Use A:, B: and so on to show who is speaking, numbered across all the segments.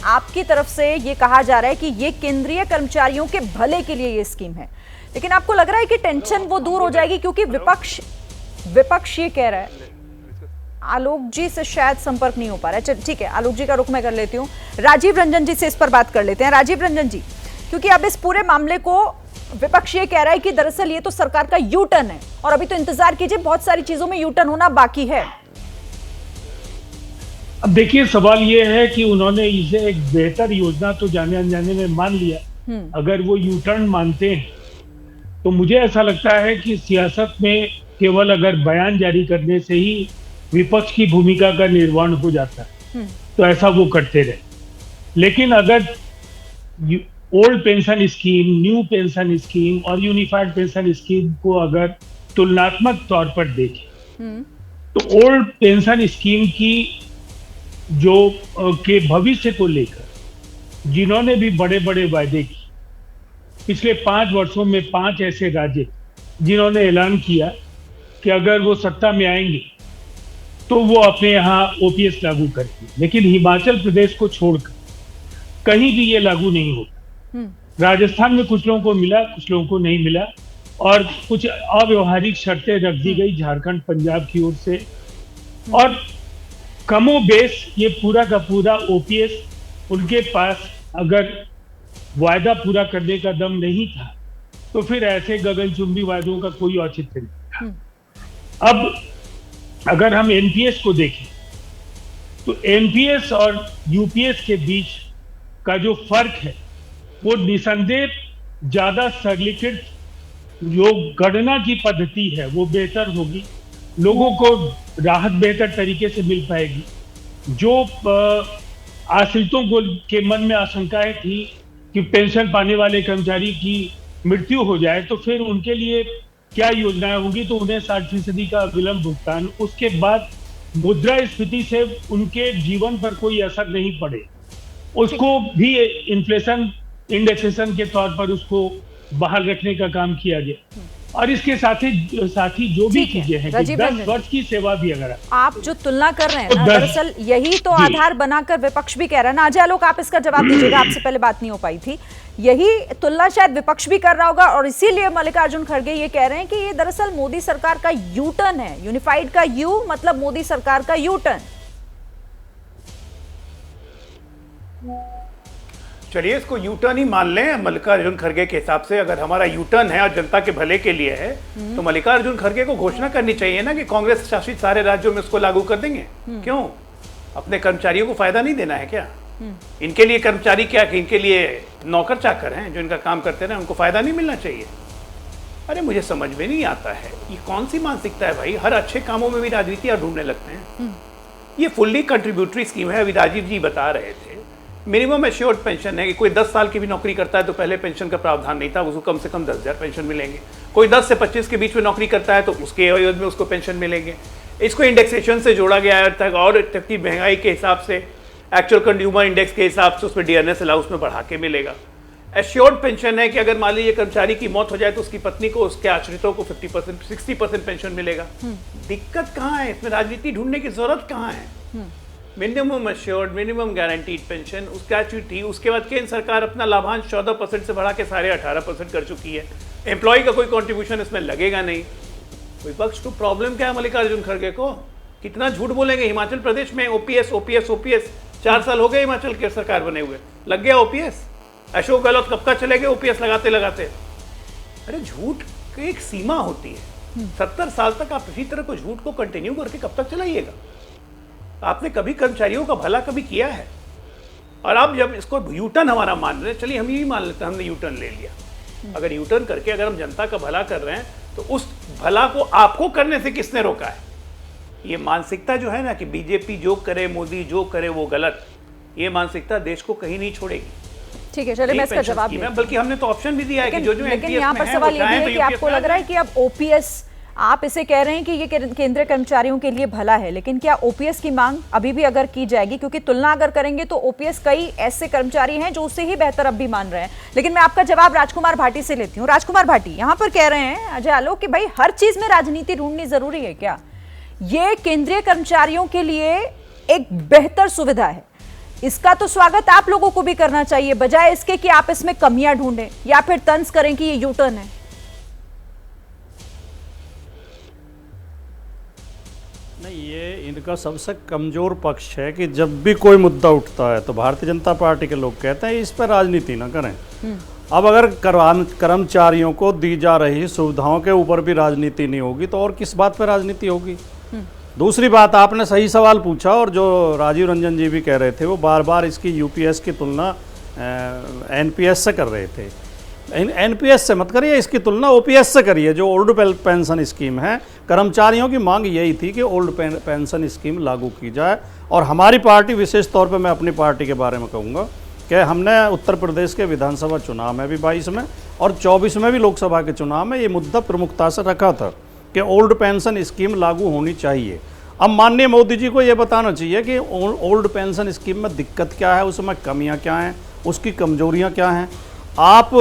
A: आपकी तरफ से ये कहा जा रहा है कि ये केंद्रीय कर्मचारियों के भले के लिए ये स्कीम है, लेकिन आपको लग रहा है कि टेंशन वो दूर हो जाएगी? क्योंकि विपक्ष ये कह रहा है। आलोक जी से शायद संपर्क नहीं हो पा रहा है। ठीक है, आलोक जी का रुख मैं कर लेती हूँ, राजीव रंजन जी से इस पर बात कर लेते हैं। राजीव रंजन जी, क्योंकि अब इस पूरे मामले को विपक्ष ये कह रहा है कि दरअसल ये तो सरकार का यू टर्न है और अभी तो इंतजार कीजिए, बहुत सारी चीजों में यू टर्न होना बाकी है।
B: अब देखिए, सवाल ये है कि उन्होंने इसे एक बेहतर योजना तो जाने अनजाने में मान लिया। अगर वो यू टर्न मानते हैं तो मुझे ऐसा लगता है कि सियासत में केवल अगर बयान जारी करने से ही विपक्ष की भूमिका का निर्वहन हो जाता है तो ऐसा वो करते रहे। लेकिन अगर old pension scheme, new pension scheme और यूनिफाइड पेंशन स्कीम को अगर तुलनात्मक तौर पर देखें तो ओल्ड पेंशन स्कीम की जो के भविष्य को लेकर जिन्होंने भी बड़े बड़े वायदे किए, पिछले 5 वर्षों में 5 ऐसे राज्य जिन्होंने ऐलान किया कि अगर वो सत्ता में आएंगे तो वो अपने यहाँ ओपीएस लागू करेंगे, लेकिन हिमाचल प्रदेश को छोड़कर कहीं भी ये लागू नहीं होगा। राजस्थान में कुछ लोगों को मिला, कुछ लोगों को नहीं मिला और कुछ अव्यवहारिक शर्तें रख दी गई झारखंड, पंजाब की ओर से। और कमो बेश ये पूरा का पूरा ओपीएस उनके पास अगर वायदा पूरा करने का दम नहीं था तो फिर ऐसे गगनचुंबी वायदों का कोई औचित्य नहीं था। अब अगर हम एनपीएस को देखें तो एनपीएस और यूपीएस के बीच का जो फर्क है वो निसंदेह ज्यादा सरलीकृत जो गणना की पद्धति है वो बेहतर होगी, लोगों को राहत बेहतर तरीके से मिल पाएगी। जो आश्रितों को के मन में आशंकाएं थी कि पेंशन पाने वाले कर्मचारी की मृत्यु हो जाए तो फिर उनके लिए क्या योजनाएं होंगी, तो उन्हें 60% का विलंब भुगतान, उसके बाद मुद्रास्फीति से उनके जीवन पर कोई असर नहीं पड़े, उसको भी इन्फ्लेशन इंडेक्सेशन के तौर पर उसको बहाल रखने का काम किया गया। और इसके साथ ही जो भी चीजें हैं कि 10 वर्ष की सेवा भी अगर
A: आप जो तुलना कर रहे हैं ना, दरअसल यही तो आधार बनाकर विपक्ष भी कह रहा है ना। अजय आलोक, आप इसका जवाब दीजिएगा, आपसे पहले बात नहीं हो पाई थी। यही तुलना शायद विपक्ष भी कर रहा होगा और इसीलिए मल्लिकार्जुन खड़गे ये कह रहे हैं कि ये दरअसल मोदी सरकार का यू टर्न है। यूनिफाइड का यू मतलब मोदी सरकार का यू टर्न।
C: चलिए इसको यू टर्न ही मान लें मल्लिकार्जुन खड़गे के हिसाब से। अगर हमारा यू टर्न है और जनता के भले के लिए है तो मल्लिकार्जुन खड़गे को घोषणा करनी चाहिए ना कि कांग्रेस शासित सारे राज्यों में इसको लागू कर देंगे। क्यों? अपने कर्मचारियों को फायदा नहीं देना है क्या? इनके लिए कर्मचारी क्या, इनके लिए नौकर चाकर हैं जो इनका काम करते रहे, उनको फायदा नहीं मिलना चाहिए? अरे मुझे समझ में नहीं आता है ये कौन सी मानसिकता है भाई। हर अच्छे कामों में भी राजनीति ढूंढने लगते हैं। ये फुल्ली कंट्रीब्यूटरी स्कीम है। अभी राजीव जी बता रहे थे मिनिमम एश्योर्ड पेंशन है कि कोई 10 साल की भी नौकरी करता है तो पहले पेंशन का प्रावधान नहीं था, उसको कम से कम 10,000 पेंशन मिलेंगे। कोई 10 से 25 के बीच में नौकरी करता है तो उसके एवज में उसको पेंशन मिलेंगे। इसको इंडेक्सेशन से जोड़ा गया है तक और इतनी महंगाई के हिसाब से एक्चुअल कंज्यूमर इंडेक्स के हिसाब से उसमें डीएनएस अलाउंस में बढ़ा के मिलेगा। एश्योर्ड पेंशन है कि अगर मान लीजिए कर्मचारी की मौत हो जाए तो उसकी पत्नी को, उसके आश्रितों को 50%, 60% पेंशन मिलेगा। दिक्कत कहाँ है इसमें? राजनीति ढूंढने की जरूरत कहाँ है? Minimum assured, minimum guaranteed pension उसका थी। उसके बाद केंद्र सरकार अपना लाभांश 14% से बढ़ा के साढ़े 18% कर चुकी है। एम्प्लॉय का कोई कंट्रीब्यूशन इसमें लगेगा नहीं। विपक्ष को प्रॉब्लम क्या है मल्लिकार्जुन खड़गे को? कितना झूठ बोलेंगे? हिमाचल प्रदेश में ओपीएस ओपीएस ओपीएस 4 साल हो गए हिमाचल के सरकार बने हुए, लग गया ओपीएस। अशोक गहलोत कब का चले गए ओपीएस लगाते लगाते? अरे झूठ की एक सीमा होती है। 70 साल तक आप इसी तरह को झूठ को कंटिन्यू करके कब तक चलाइएगा? आपने कभी कर्मचारियों का भला कभी किया है? और आप जब इसको यूटर्न हमारा मान रहे हैं, चलिए हम ये मान लेते हैं हमने यूटर्न ले लिया। अगर यूटर्न करके अगर हम जनता का भला कर रहे हैं तो उस भला को आपको करने से किसने रोका है? ये मानसिकता जो है ना कि बीजेपी जो करे, मोदी जो करे वो गलत, ये मानसिकता देश को कहीं नहीं छोड़ेगी।
A: ठीक है, चलिए मैं इसका जवाब
C: बल्कि हमने तो ऑप्शन भी दिया है कि जो
A: लेकिन यहाँ पर सवाल ये है कि आपको लग रहा है कि अब ओपीएस, आप इसे कह रहे हैं कि ये केंद्रीय कर्मचारियों के लिए भला है, लेकिन क्या ओपीएस की मांग अभी भी अगर की जाएगी? क्योंकि तुलना अगर करेंगे तो ओपीएस कई ऐसे कर्मचारी हैं जो उससे ही बेहतर अब भी मान रहे हैं। लेकिन मैं आपका जवाब राजकुमार भाटी से लेती हूँ। राजकुमार भाटी यहाँ पर कह रहे हैं अजय आलोक कि भाई हर चीज में राजनीति ढूंढनी जरूरी है क्या? ये केंद्रीय कर्मचारियों के लिए एक बेहतर सुविधा है, इसका तो स्वागत आप लोगों को भी करना चाहिए, बजाय इसके कि आप इसमें कमियां ढूंढें या फिर तंज करें कि ये यू टर्न है।
D: नहीं, ये इनका सबसे कमजोर पक्ष है कि जब भी कोई मुद्दा उठता है तो भारतीय जनता पार्टी के लोग कहते हैं इस पर राजनीति ना करें। अब अगर कर्मचारियों को दी जा रही सुविधाओं के ऊपर भी राजनीति नहीं होगी तो और किस बात पर राजनीति होगी। दूसरी बात, आपने सही सवाल पूछा और जो राजीव रंजन जी भी कह रहे थे वो बार बार इसकी यूपीएस की तुलना एनपीएस से कर रहे थे। एनपीएस से मत करिए, इसकी तुलना ओपीएस से करिए, जो ओल्ड पेंशन स्कीम है। कर्मचारियों की मांग यही थी कि ओल्ड पेंशन स्कीम लागू की जाए, और हमारी पार्टी, विशेष तौर पे मैं अपनी पार्टी के बारे में कहूँगा कि हमने उत्तर प्रदेश के विधानसभा चुनाव में भी 22 में और 24 में भी लोकसभा के चुनाव में ये मुद्दा प्रमुखता से रखा था कि ओल्ड पेंशन स्कीम लागू होनी चाहिए। अब माननीय मोदी जी को ये बताना चाहिए कि ओल्ड पेंशन स्कीम में दिक्कत क्या है, उसमें कमियाँ क्या हैं, उसकी कमजोरियाँ क्या हैं। आप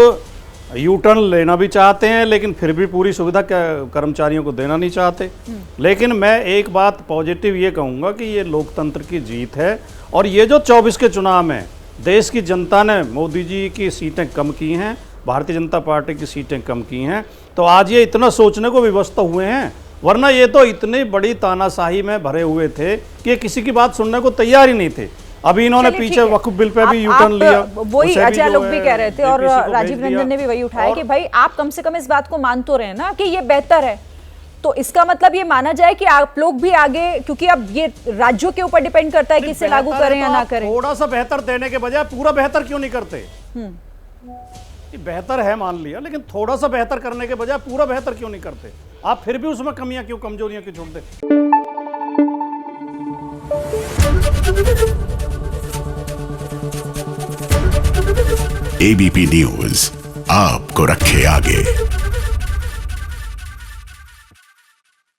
D: यू टर्न लेना भी चाहते हैं लेकिन फिर भी पूरी सुविधा कर्मचारियों को देना नहीं चाहते। लेकिन मैं एक बात पॉजिटिव ये कहूँगा कि ये लोकतंत्र की जीत है, और ये जो 24 के चुनाव में देश की जनता ने मोदी जी की सीटें कम की हैं, भारतीय जनता पार्टी की सीटें कम की हैं, तो आज ये इतना सोचने को विवश तो हुए हैं, वरना ये तो इतनी बड़ी तानाशाही में भरे हुए थे कि ये किसी की बात सुनने को तैयार ही नहीं थे। अभी इन्होंने पीछे वक्फ बिल पे भी यू टर्न लिया,
A: वही अजय लोग भी कह रहे थे और राजीव रंजन ने भी वही उठाया कि भाई आप कम से कम इस बात को मान तो रहे ना कि ये बेहतर है। तो इसका मतलब ये माना जाए कि आप लोग भी आगे, क्योंकि अब ये राज्यों के ऊपर डिपेंड करता है कि इसे लागू करें या ना करें।
D: थोड़ा सा बेहतर देने के बजाय पूरा बेहतर क्यों नहीं करते? बेहतर है मान लिया, लेकिन थोड़ा सा बेहतर करने के बजाय पूरा बेहतर क्यों नहीं करते? आप फिर भी उसमें कमियां क्यों, कमजोरियां क्यों छोड़ दे?
E: एबीपी न्यूज आपको रखे आगे।